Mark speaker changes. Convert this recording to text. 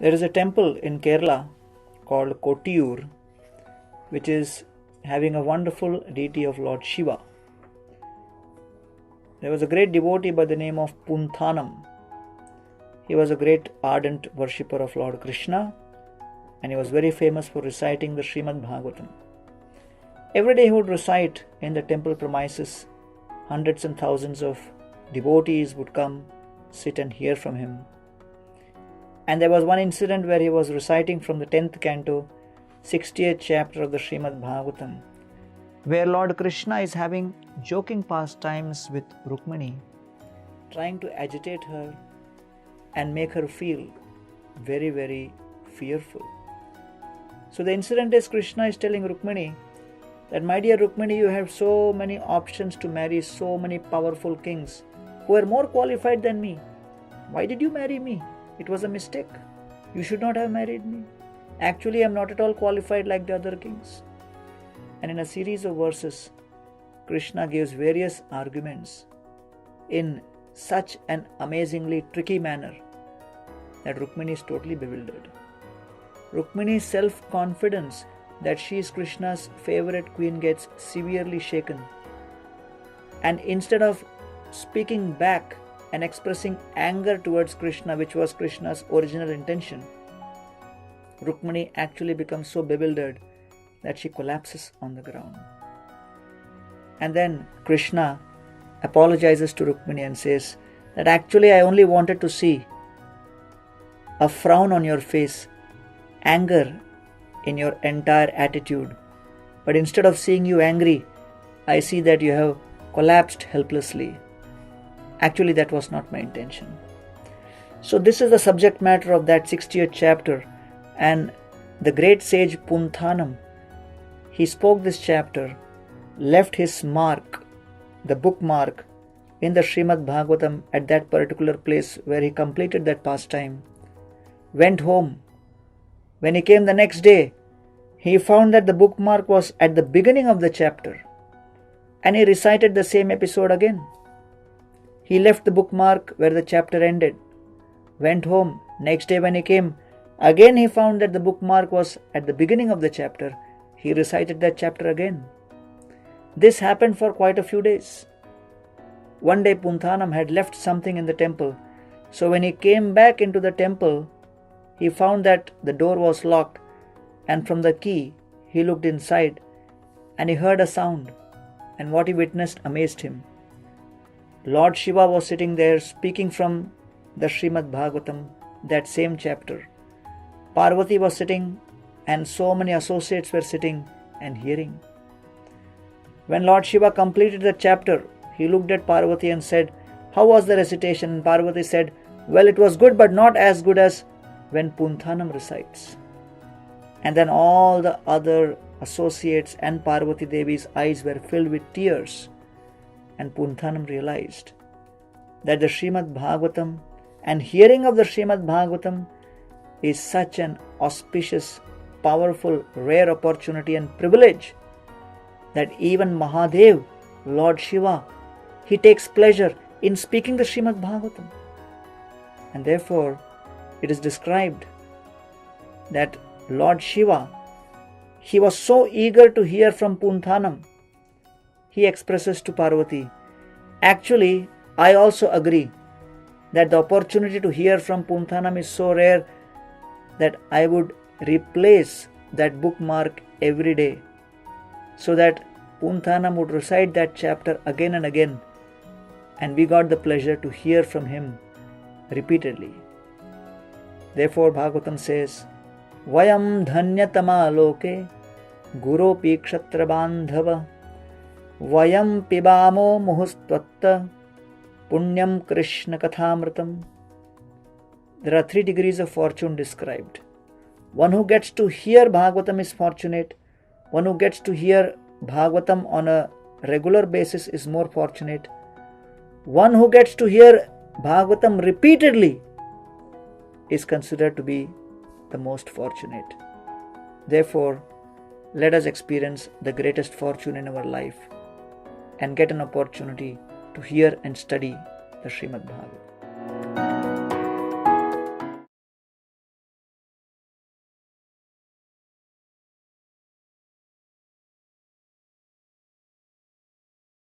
Speaker 1: There is a temple in Kerala called Kottiyur, which is having a wonderful deity of Lord Shiva. There was a great devotee by the name of Punthanam. He was a great ardent worshipper of Lord Krishna, and he was very famous for reciting the Srimad Bhagavatam. Every day he would recite in the temple premises. Hundreds and thousands of devotees would come, sit and hear from him. And there was one incident where he was reciting from the 10th canto, 60th chapter of the Srimad Bhagavatam, where Lord Krishna is having joking pastimes with Rukmini, trying to agitate her and make her feel very, very fearful. So the incident is Krishna is telling Rukmini that, my dear Rukmini, you have so many options to marry so many powerful kings who are more qualified than me. Why did you marry me? It was a mistake. You should not have married me. Actually, I am not at all qualified like the other kings. And in a series of verses, Krishna gives various arguments in such an amazingly tricky manner that Rukmini is totally bewildered. Rukmini's self-confidence that she is Krishna's favorite queen gets severely shaken. And instead of speaking back and expressing anger towards Krishna, which was Krishna's original intention, Rukmini actually becomes so bewildered that she collapses on the ground. And then Krishna apologizes to Rukmini and says that actually I only wanted to see a frown on your face, anger in your entire attitude. But instead of seeing you angry, I see that you have collapsed helplessly. Actually, that was not my intention. So this is the subject matter of that 60th chapter. And the great sage Punthanam, he spoke this chapter, left his mark, the bookmark, in the Srimad Bhagavatam at that particular place where he completed that pastime, went home. When he came the next day, he found that the bookmark was at the beginning of the chapter, and he recited the same episode again. He left the bookmark where the chapter ended, went home. Next day when he came, again he found that the bookmark was at the beginning of the chapter. He recited that chapter again. This happened for quite a few days. One day Punthanam had left something in the temple, so when he came back into the temple, he found that the door was locked, and from the key he looked inside and he heard a sound, and what he witnessed amazed him. Lord Shiva was sitting there speaking from the Srimad Bhagavatam, that same chapter. Parvati was sitting, and so many associates were sitting and hearing. When Lord Shiva completed the chapter, he looked at Parvati and said, "How was the recitation?" And Parvati said, "Well, it was good, but not as good as when Punthanam recites." And then all the other associates and Parvati Devi's eyes were filled with tears. And Punthanam realized that the Srimad Bhagavatam and hearing of the Srimad Bhagavatam is such an auspicious, powerful, rare opportunity and privilege that even Mahadev, Lord Shiva, he takes pleasure in speaking the Srimad Bhagavatam. And therefore, it is described that Lord Shiva, he was so eager to hear from Punthanam. He expresses to Parvati, "Actually, I also agree that the opportunity to hear from Punthanam is so rare that I would replace that bookmark every day so that Punthanam would recite that chapter again and again, and we got the pleasure to hear from him repeatedly." Therefore, Bhagavatam says, "Vayam dhanyatama loke guropi kshatra bandhava vayam pibamo muhustvatta punyam krishna kathamritam." There are 3 degrees of fortune described. One who gets to hear Bhagavatam is fortunate. One who gets to hear Bhagavatam on a regular basis is more fortunate. One who gets to hear Bhagavatam repeatedly is considered to be the most fortunate. Therefore, let us experience the greatest fortune in our life and get an opportunity to hear and study the Srimad Bhagavatam.